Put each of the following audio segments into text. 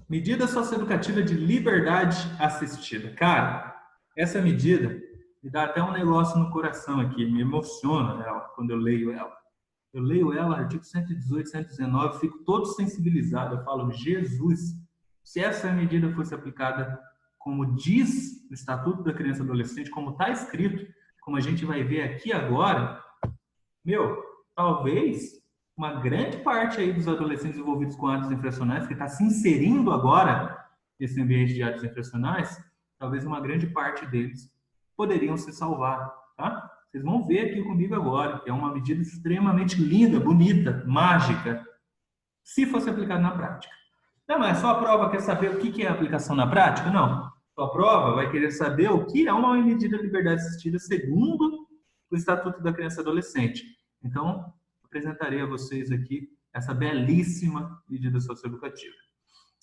Medida socioeducativa de liberdade assistida. Cara, essa medida me dá até um negócio no coração aqui, me emociona ela quando eu leio ela. Eu leio ela, artigo 118, 119, fico todo sensibilizado. Eu falo, Jesus, se essa medida fosse aplicada como diz o Estatuto da Criança e Adolescente, como está escrito, como a gente vai ver aqui agora, meu, talvez uma grande parte aí dos adolescentes envolvidos com atos infracionais, que está se inserindo agora nesse ambiente de atos infracionais, talvez uma grande parte deles poderiam se salvar, tá? Vocês vão ver aqui comigo agora, que é uma medida extremamente linda, bonita, mágica, se fosse aplicada na prática. Não, mas só a prova quer saber o que é a aplicação na prática? Não. Sua prova vai querer saber o que é uma medida de liberdade assistida segundo o Estatuto da Criança e Adolescente. Então, apresentarei a vocês aqui essa belíssima medida socioeducativa.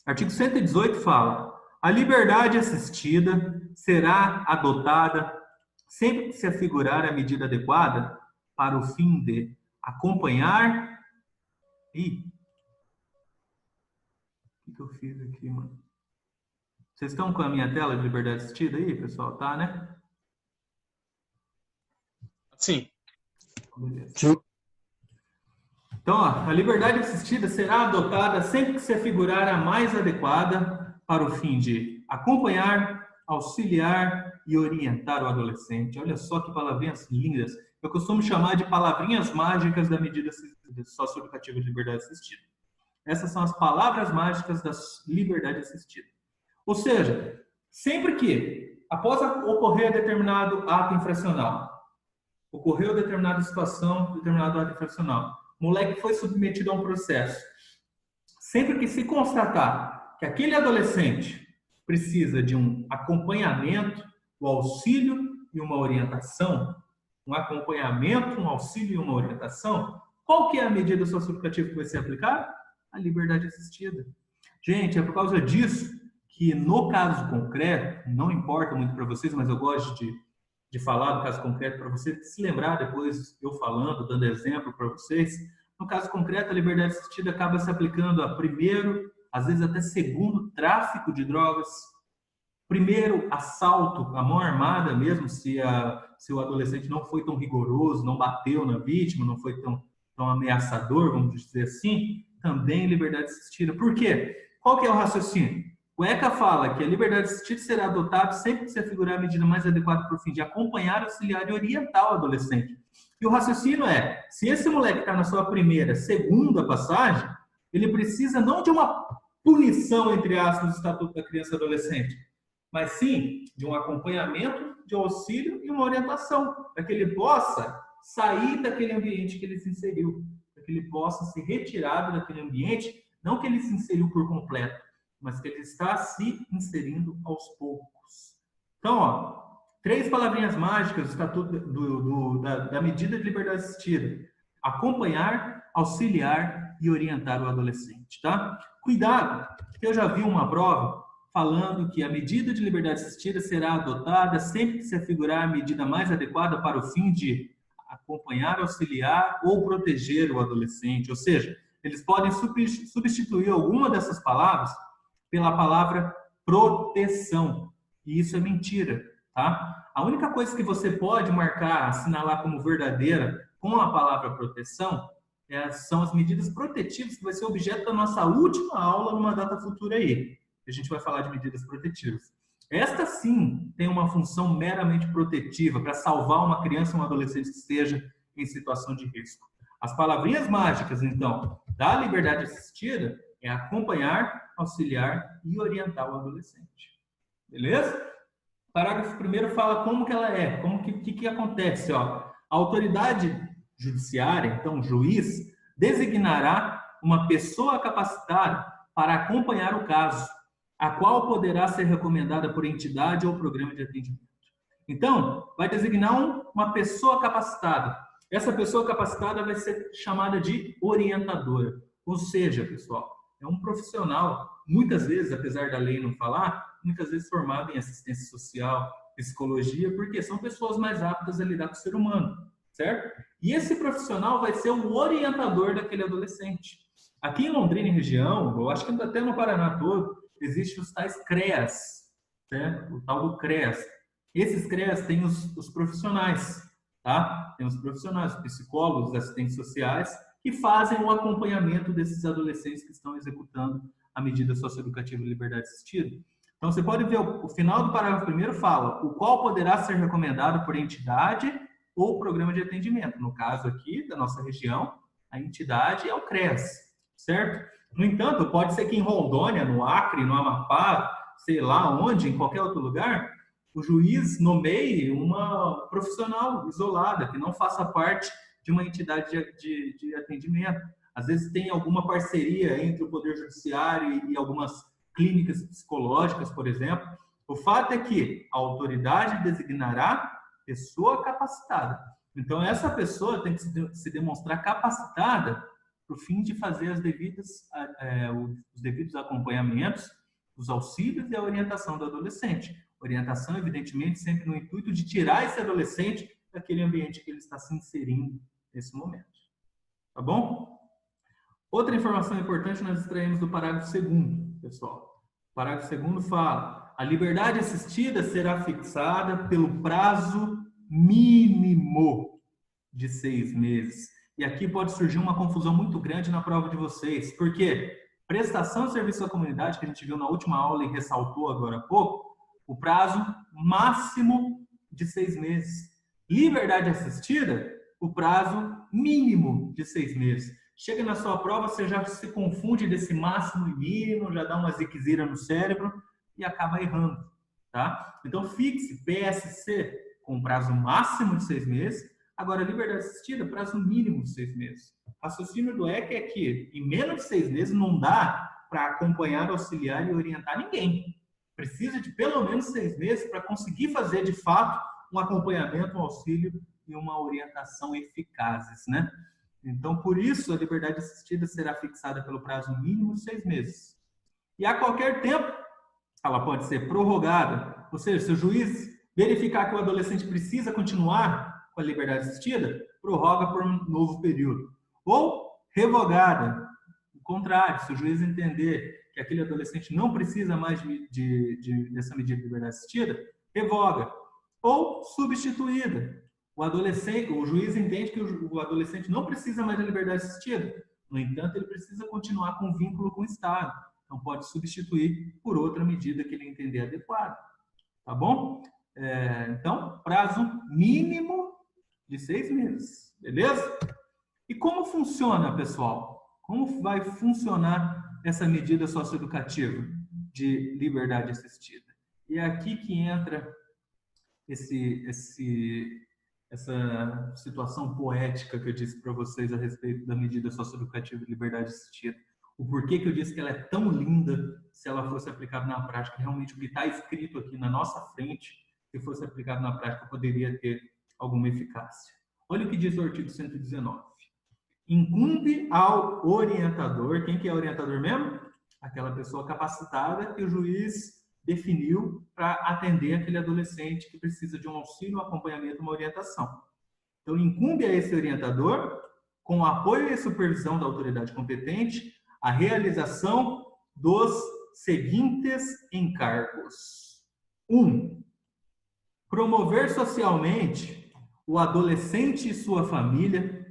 Artigo 118 fala: a liberdade assistida será adotada sempre que se afigurar a medida adequada para o fim de acompanhar e... O que eu fiz aqui, mano? Vocês estão com a minha tela de liberdade assistida aí, pessoal? Tá, né? Sim. Beleza. Então, ó, a liberdade assistida será adotada sempre que se afigurar a mais adequada para o fim de acompanhar, auxiliar e orientar o adolescente. Olha só que palavrinhas lindas. Eu costumo chamar de palavrinhas mágicas da medida socioeducativa de liberdade assistida. Essas são as palavras mágicas da liberdade assistida. Ou seja, sempre que, após ocorrer determinado ato infracional, ocorreu determinada situação, determinado ato infracional, o moleque foi submetido a um processo, sempre que se constatar que aquele adolescente precisa de um acompanhamento, um auxílio e uma orientação, um acompanhamento, um auxílio e uma orientação, qual que é a medida socioeducativa que vai ser aplicada? A liberdade assistida. Gente, é por causa disso que no caso concreto, não importa muito para vocês, mas eu gosto de falar do caso concreto para você se lembrar depois eu falando, dando exemplo para vocês. No caso concreto, a liberdade assistida acaba se aplicando a primeiro, às vezes até segundo, tráfico de drogas, primeiro, assalto, a mão armada mesmo, se o adolescente não foi tão rigoroso, não bateu na vítima, não foi tão ameaçador, vamos dizer assim, também liberdade assistida. Por quê? Qual que é o raciocínio? O ECA fala que a liberdade assistida será adotada sempre que se afigurar a medida mais adequada para o fim de acompanhar, auxiliar e orientar o adolescente. E o raciocínio é, se esse moleque está na sua primeira, segunda passagem, ele precisa não de uma punição, entre aspas, do Estatuto da Criança e Adolescente, mas sim de um acompanhamento, de auxílio e uma orientação, para que ele possa sair daquele ambiente que ele se inseriu, para que ele possa ser retirado daquele ambiente, não que ele se inseriu por completo, mas que ele está se inserindo aos poucos. Então, ó, 3 palavrinhas mágicas do Estatuto da medida de liberdade assistida: acompanhar, auxiliar e orientar o adolescente, tá? Cuidado, que eu já vi uma prova falando que a medida de liberdade assistida será adotada sempre que se afigurar a medida mais adequada para o fim de acompanhar, auxiliar ou proteger o adolescente. Ou seja, eles podem substituir alguma dessas palavras pela palavra proteção. E isso é mentira, tá? A única coisa que você pode marcar, assinalar como verdadeira com a palavra proteção são as medidas protetivas, que vai ser objeto da nossa última aula numa data futura aí. A gente vai falar de medidas protetivas. Esta sim tem uma função meramente protetiva para salvar uma criança ou um adolescente que esteja em situação de risco. As palavrinhas mágicas, então, da liberdade assistida é acompanhar, auxiliar e orientar o adolescente. Beleza? O parágrafo 1º fala como que ela é, como que acontece. Ó. A autoridade judiciária, então o juiz, designará uma pessoa capacitada para acompanhar o caso, a qual poderá ser recomendada por entidade ou programa de atendimento. Então, vai designar uma pessoa capacitada. Essa pessoa capacitada vai ser chamada de orientadora. Ou seja, pessoal, é um profissional, muitas vezes, apesar da lei não falar, muitas vezes formado em assistência social, psicologia, porque são pessoas mais aptas a lidar com o ser humano, certo? E esse profissional vai ser o orientador daquele adolescente. Aqui em Londrina e região, eu acho que até no Paraná todo, existem os tais CREAS, certo? O tal do CREAS. Esses CREAS têm os profissionais, tá? Tem os profissionais, os psicólogos, os assistentes sociais, que fazem o acompanhamento desses adolescentes que estão executando a medida socioeducativa de liberdade assistida. Então, você pode ver, o final do parágrafo primeiro fala o qual poderá ser recomendado por entidade ou programa de atendimento. No caso aqui, da nossa região, a entidade é o CREAS, certo? No entanto, pode ser que em Rondônia, no Acre, no Amapá, sei lá onde, em qualquer outro lugar, o juiz nomeie uma profissional isolada, que não faça parte de uma entidade de atendimento. Às vezes tem alguma parceria entre o Poder Judiciário e algumas clínicas psicológicas, por exemplo. O fato é que a autoridade designará pessoa capacitada. Então, essa pessoa tem que se demonstrar capacitada para o fim de fazer os devidos acompanhamentos, os auxílios e a orientação do adolescente. Orientação, evidentemente, sempre no intuito de tirar esse adolescente daquele ambiente que ele está se inserindo nesse momento. Tá bom? Outra informação importante nós extraímos do parágrafo 2º, pessoal. O parágrafo 2º fala: a liberdade assistida será fixada pelo prazo mínimo de 6 meses. E aqui pode surgir uma confusão muito grande na prova de vocês. Por quê? Prestação de serviço à comunidade, que a gente viu na última aula e ressaltou agora há pouco, o prazo máximo de 6 meses. Liberdade assistida, o prazo mínimo de 6 meses. Chega na sua prova, você já se confunde desse máximo e mínimo, já dá uma ziquezira no cérebro e acaba errando, tá? Então, fixe PSC com prazo máximo de 6 meses. Agora, liberdade assistida, prazo mínimo de 6 meses. O raciocínio do ECA é que em menos de 6 meses não dá para acompanhar, auxiliar e orientar ninguém. Precisa de pelo menos 6 meses para conseguir fazer, de fato, um acompanhamento, um auxílio e uma orientação eficazes, né? Então, por isso, a liberdade assistida será fixada pelo prazo mínimo de 6 meses. E a qualquer tempo, ela pode ser prorrogada. Ou seja, se o juiz verificar que o adolescente precisa continuar com a liberdade assistida, prorroga por um novo período. Ou revogada. O contrário, se o juiz entender que aquele adolescente não precisa mais dessa medida de liberdade assistida, revoga. Ou substituída. O juiz entende que o adolescente não precisa mais da liberdade assistida. No entanto, ele precisa continuar com vínculo com o Estado. Então, pode substituir por outra medida que ele entender adequada. Tá bom? Então, prazo mínimo de 6 meses. Beleza? E como funciona, pessoal? Como vai funcionar essa medida socioeducativa de liberdade assistida? E é aqui que entra essa situação poética que eu disse para vocês a respeito da medida socioeducativa de liberdade assistida. O porquê que eu disse que ela é tão linda se ela fosse aplicada na prática. Realmente, o que está escrito aqui na nossa frente, se fosse aplicado na prática, poderia ter alguma eficácia. Olha o que diz o artigo 119. Incumbe ao orientador, quem que é orientador mesmo? Aquela pessoa capacitada que o juiz definiu para atender aquele adolescente que precisa de um auxílio, um acompanhamento, uma orientação. Então, incumbe a esse orientador, com o apoio e supervisão da autoridade competente, a realização dos seguintes encargos. 1. Promover socialmente o adolescente e sua família,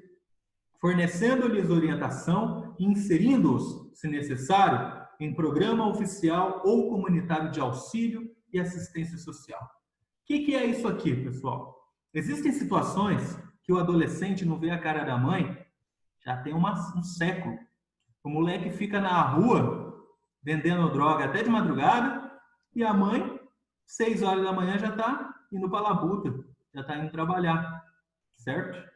fornecendo-lhes orientação e inserindo-os, se necessário, em programa oficial ou comunitário de auxílio e assistência social. O que é isso aqui, pessoal? Existem situações que o adolescente não vê a cara da mãe já tem um século. O moleque fica na rua vendendo droga até de madrugada e a mãe, 6 horas da manhã, já está indo para a labuta, já está indo trabalhar, certo?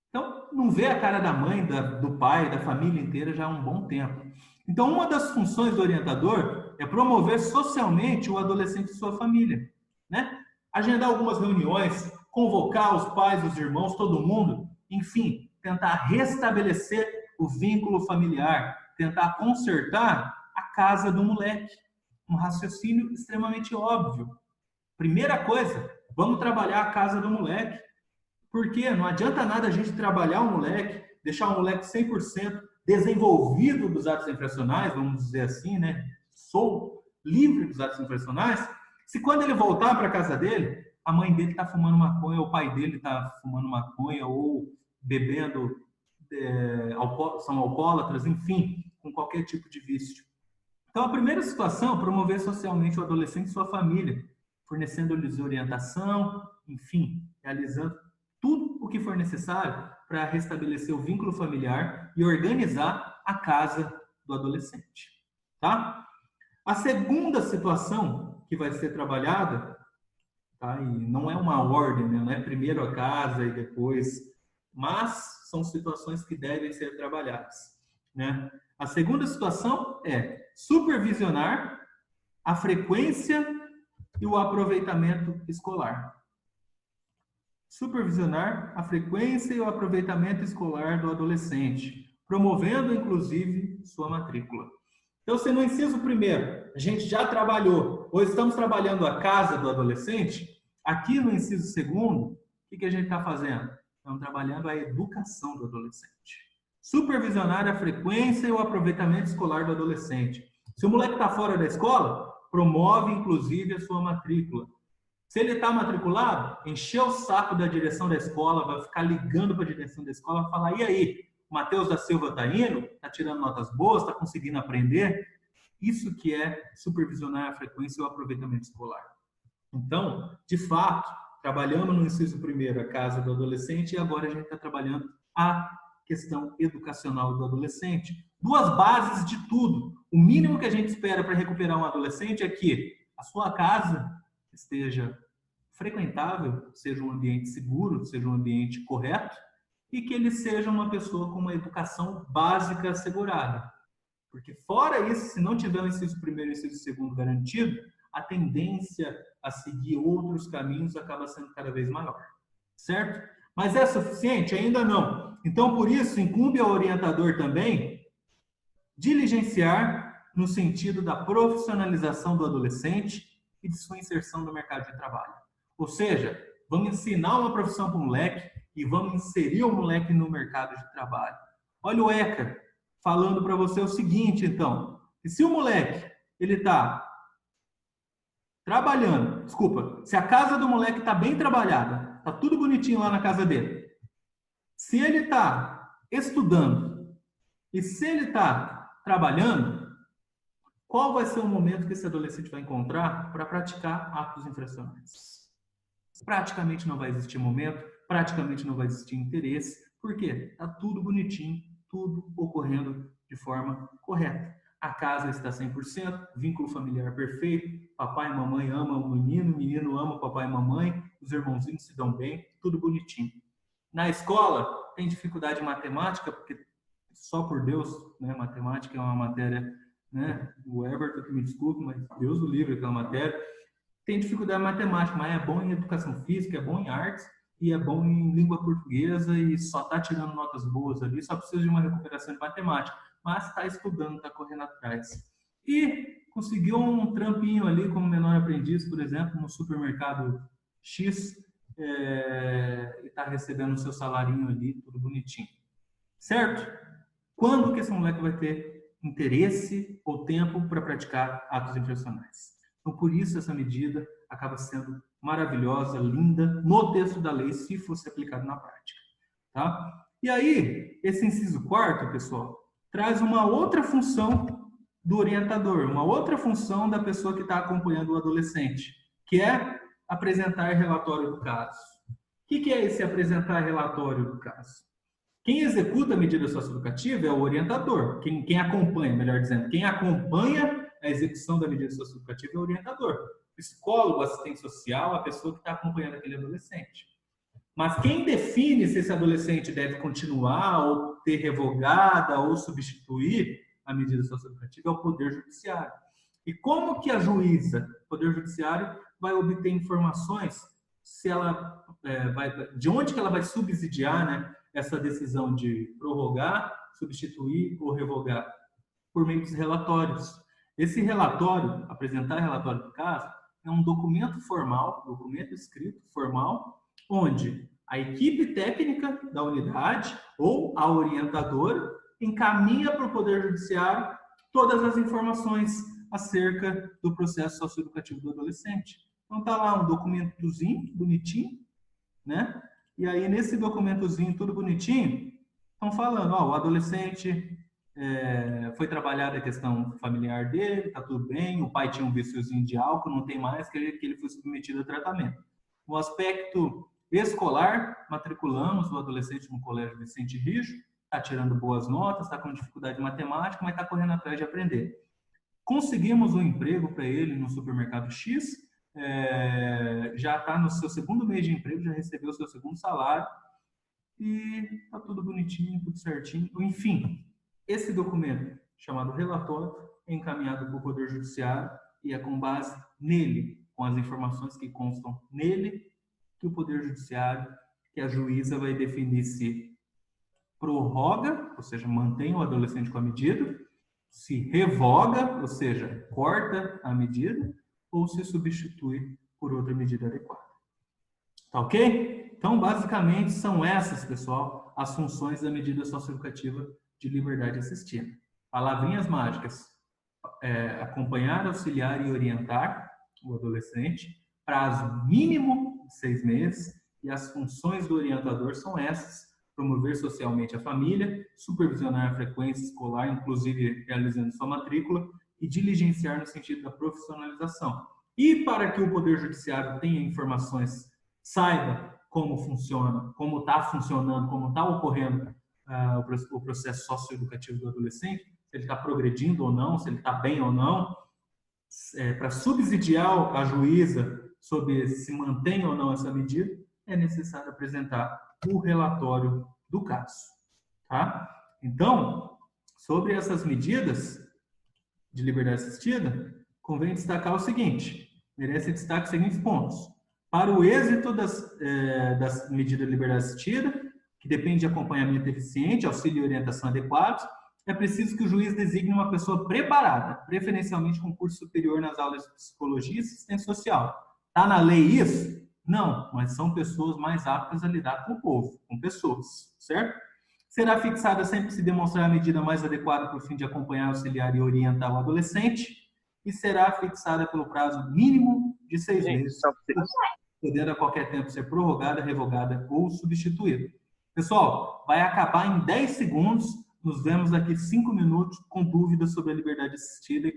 Então, não vê a cara da mãe, do pai, da família inteira já há um bom tempo. Então, uma das funções do orientador é promover socialmente o adolescente e sua família, né? Agendar algumas reuniões, convocar os pais, os irmãos, todo mundo, enfim, tentar restabelecer o vínculo familiar, tentar consertar a casa do moleque. Um raciocínio extremamente óbvio. Primeira coisa, vamos trabalhar a casa do moleque. Por quê? Não adianta nada a gente trabalhar o moleque, deixar o moleque 100% desenvolvido dos atos infracionais, vamos dizer assim, né? Solto, livre dos atos infracionais, se quando ele voltar para a casa dele, a mãe dele está fumando maconha, ou o pai dele está fumando maconha, ou bebendo, são alcoólatras, enfim, com qualquer tipo de vício. Então, a primeira situação é promover socialmente o adolescente e sua família, fornecendo-lhes orientação, enfim, realizando tudo o que for necessário para restabelecer o vínculo familiar e organizar a casa do adolescente. Tá? A segunda situação que vai ser trabalhada, tá? E não é uma ordem, né? Não é primeiro a casa e depois, mas são situações que devem ser trabalhadas, né? A segunda situação é supervisionar a frequência e o aproveitamento escolar. Supervisionar a frequência e o aproveitamento escolar do adolescente, promovendo, inclusive, sua matrícula. Então, se no inciso primeiro a gente já trabalhou, ou estamos trabalhando a casa do adolescente, aqui no inciso segundo, o que a gente está fazendo? Estamos trabalhando a educação do adolescente. Supervisionar a frequência e o aproveitamento escolar do adolescente. Se o moleque está fora da escola, promove, inclusive, a sua matrícula. Se ele está matriculado, encher o saco da direção da escola, vai ficar ligando para a direção da escola e falar, e aí, o Matheus da Silva está indo? Está tirando notas boas? Está conseguindo aprender? Isso que é supervisionar a frequência e o aproveitamento escolar. Então, de fato, trabalhamos no inciso primeiro a casa do adolescente e agora a gente está trabalhando a questão educacional do adolescente. Duas bases de tudo. O mínimo que a gente espera para recuperar um adolescente é que a sua casa esteja frequentável, seja um ambiente seguro, seja um ambiente correto e que ele seja uma pessoa com uma educação básica assegurada. Porque fora isso, se não tiver o inciso primeiro e o inciso segundo garantido, a tendência a seguir outros caminhos acaba sendo cada vez maior. Certo? Mas é suficiente? Ainda não. Então, por isso, incumbe ao orientador também diligenciar no sentido da profissionalização do adolescente e de sua inserção no mercado de trabalho. Ou seja, vamos ensinar uma profissão para o moleque e vamos inserir o moleque no mercado de trabalho. Olha o ECA falando para você o seguinte, então, que se o moleque ele está trabalhando, se a casa do moleque está bem trabalhada, está tudo bonitinho lá na casa dele, se ele está estudando e se ele está trabalhando, qual vai ser o momento que esse adolescente vai encontrar para praticar atos infracionais? Praticamente não vai existir momento, praticamente não vai existir interesse. Por quê? Está tudo bonitinho, tudo ocorrendo de forma correta. A casa está 100%, vínculo familiar perfeito, papai e mamãe amam o menino, o menino ama o papai e mamãe, os irmãozinhos se dão bem, tudo bonitinho. Na escola, tem dificuldade em matemática, porque só por Deus, né, matemática é uma matéria, né, o Everton que me desculpe, mas Deus o livre aquela matéria, tem dificuldade em matemática, mas é bom em educação física, é bom em artes e é bom em língua portuguesa e só está tirando notas boas ali, só precisa de uma recuperação de matemática, mas está estudando, está correndo atrás. E conseguiu um trampinho ali como menor aprendiz, por exemplo, no supermercado X, e está recebendo o seu salarinho ali, tudo bonitinho. Certo? Quando que esse moleque vai ter interesse ou tempo para praticar atos infracionais? Então, por isso, essa medida acaba sendo maravilhosa, linda, no texto da lei, se fosse aplicado na prática. Tá? E aí, esse inciso quarto, pessoal, traz uma outra função do orientador, uma outra função da pessoa que está acompanhando o adolescente, que é apresentar relatório do caso. O que é esse apresentar relatório do caso? Quem executa a medida socioeducativa é o orientador. Quem acompanha, melhor dizendo, quem acompanha a execução da medida socioeducativa é o orientador. Psicólogo, assistente social, a pessoa que está acompanhando aquele adolescente. Mas quem define se esse adolescente deve continuar ou ter revogada ou substituir a medida socioeducativa é o Poder Judiciário. E como que a juíza, o Poder Judiciário, vai obter informações se ela de onde que ela vai subsidiar, né, essa decisão de prorrogar, substituir ou revogar? Por meio dos relatórios. Esse relatório, apresentar relatório do caso, é um documento formal, documento escrito formal, onde a equipe técnica da unidade ou a orientadora encaminha para o Poder Judiciário todas as informações acerca do processo socioeducativo do adolescente. Então, está lá um documentozinho, bonitinho, né? E aí, nesse documentozinho, tudo bonitinho, estão falando, ó, o adolescente foi trabalhada a questão familiar dele, tá tudo bem, o pai tinha um viciozinho de álcool, não tem mais, que ele foi submetido a tratamento. O aspecto escolar, matriculamos o adolescente no Colégio Vicente Rijo, está tirando boas notas, está com dificuldade em matemática, mas está correndo atrás de aprender. Conseguimos um emprego para ele no supermercado X, já está no seu segundo mês de emprego, já recebeu o seu segundo salário, e está tudo bonitinho, tudo certinho. Enfim, esse documento, chamado relatório, é encaminhado para o Poder Judiciário e é com base nele, com as informações que constam nele, que o Poder Judiciário, que a juíza vai definir se prorroga, ou seja, mantém o adolescente com a medida, se revoga, ou seja, corta a medida, ou se substitui por outra medida adequada. Tá ok? Então, basicamente, são essas, pessoal, as funções da medida socioeducativa de liberdade assistida. Palavrinhas mágicas: acompanhar, auxiliar e orientar o adolescente, prazo mínimo de 6 meses, e as funções do orientador são essas: promover socialmente a família, supervisionar a frequência escolar, inclusive realizando sua matrícula, e diligenciar no sentido da profissionalização. E para que o Poder Judiciário tenha informações, saiba como funciona, como está funcionando, como está ocorrendo o processo socioeducativo do adolescente, se ele está progredindo ou não, se ele está bem ou não, para subsidiar a juíza sobre se mantém ou não essa medida, é necessário apresentar o relatório do caso. Tá? Então, sobre essas medidas de liberdade assistida, convém destacar o seguinte, merece destaque os seguintes pontos. Para o êxito das medidas de liberdade assistida, que depende de acompanhamento eficiente, auxílio e orientação adequados, é preciso que o juiz designe uma pessoa preparada, preferencialmente com curso superior nas aulas de psicologia e assistência social. Está na lei isso? Não, mas são pessoas mais aptas a lidar com o povo, com pessoas, certo? Será fixada sempre se demonstrar a medida mais adequada para o fim de acompanhar, auxiliar e orientar o adolescente, e será fixada pelo prazo mínimo de 6 meses, podendo a qualquer tempo ser prorrogada, revogada ou substituída. Pessoal, vai acabar em 10 segundos. Nos vemos daqui 5 minutos com dúvidas sobre a liberdade assistida.